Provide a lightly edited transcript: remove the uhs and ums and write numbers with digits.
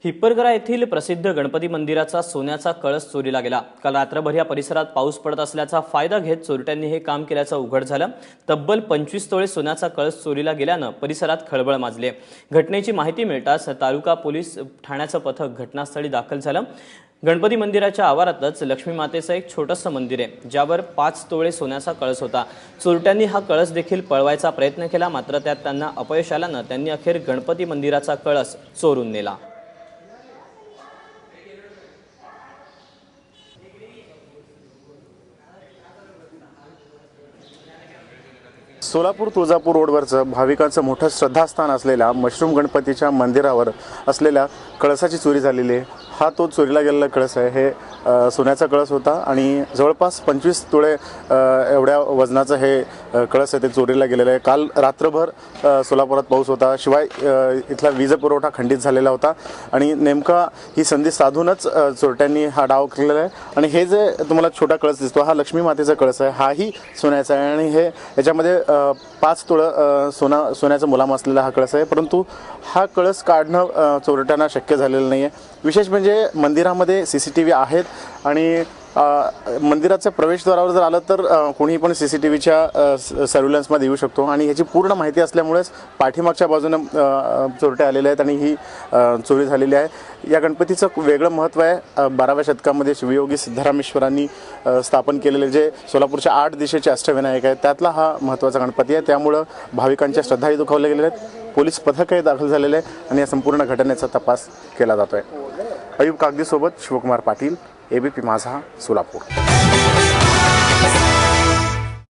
हिप्परगरा येथील प्रसिद्ध गणपती मंदिराचा सोन्याचा कळस चोरीला गेला। काल रात्रभर या परिसरात पाऊस पडत असल्याचा फायदा घेत चोरट्यांनी हे काम केल्याचं उघड झालं। तब्बल 25 तोळे सोन्याचा कळस चोरीला गेल्यानं परिसरात खळबळ माजली। घटनेची माहिती मिळताच तालुका पोलीस ठाण्याचं पथक घटनास्थळी दाखल झालं। गणपती मंदिराच्या आवारातच लक्ष्मी मातेचं एक छोटंसं मंदिर आहे, ज्यावर 5 तोळे सोन्याचा कळस होता। चोरट्यांनी हा कळस देखील पळवायचा प्रयत्न केला, मात्र त्यात त्यांना अपयश आल्यानं त्यांनी अखेर गणपती मंदिराचा कळस चोरून नेला। सोलापूर तुळजापूर रोडवरचं भाविकांचं मोठं श्रद्धास्थान असलेल्या मशरूम गणपतीच्या मंदिरावर असलेल्या कळसाची चोरी झालेली आहे। हा तो चोरीला गेलेला कळस आहे। हे सोन्याचा कळस होता आणि जवळपास 25 तोळे एवढ्या वजनाचं हे कळस आहे ते चोरीला गेलेलं आहे। काल रात्रभर सोलापुरात पाऊस होता, शिवाय इथला वीज पुरवठा खंडित झालेला होता आणि नेमका ही संधी साधूनच चोरट्यांनी हा डाव केलेला आहे। आणि हे जे तुम्हाला छोटा कळस दिसतो हा लक्ष्मी मातेचा कळस आहे, हाही सोन्याचा आहे आणि हे याच्यामध्ये 5 तोळं सोन्याचा मुलाम असलेला हा कळस आहे। परंतु हा कळस काढणं चोरट्यांना शक्य झालेलं नाही आहे। विशेष म्हणजे मंदिरामध्ये CCTV आहेत आणि मंदिराच्या प्रवेशद्वारावर जर आलं तर कोणीही पण CCTVच्या सर्व्हिलन्समध्ये येऊ शकतो आणि याची पूर्ण माहिती असल्यामुळेच पाठीमागच्या बाजूने चोरटे आलेले आहेत आणि ही चोरी झालेली आहे। या गणपतीचं वेगळं महत्त्व आहे। 12व्या शतकामध्ये शिवयोगी सिद्धरामेश्वरांनी स्थापन केलेले जे सोलापूरच्या 8 दिशेचे अष्टविनायक आहेत त्यातला हा महत्त्वाचा गणपती आहे। त्यामुळं भाविकांच्या श्रद्धाही दुखावल्या गेलेल्या आहेत। पोलीस पथकही दाखल झालेले आहे आणि या संपूर्ण घटनेचा तपास केला जातोय। अयूब कागदीसोबत शिवकुमार पाटील, ABP माझा, सोलापूर।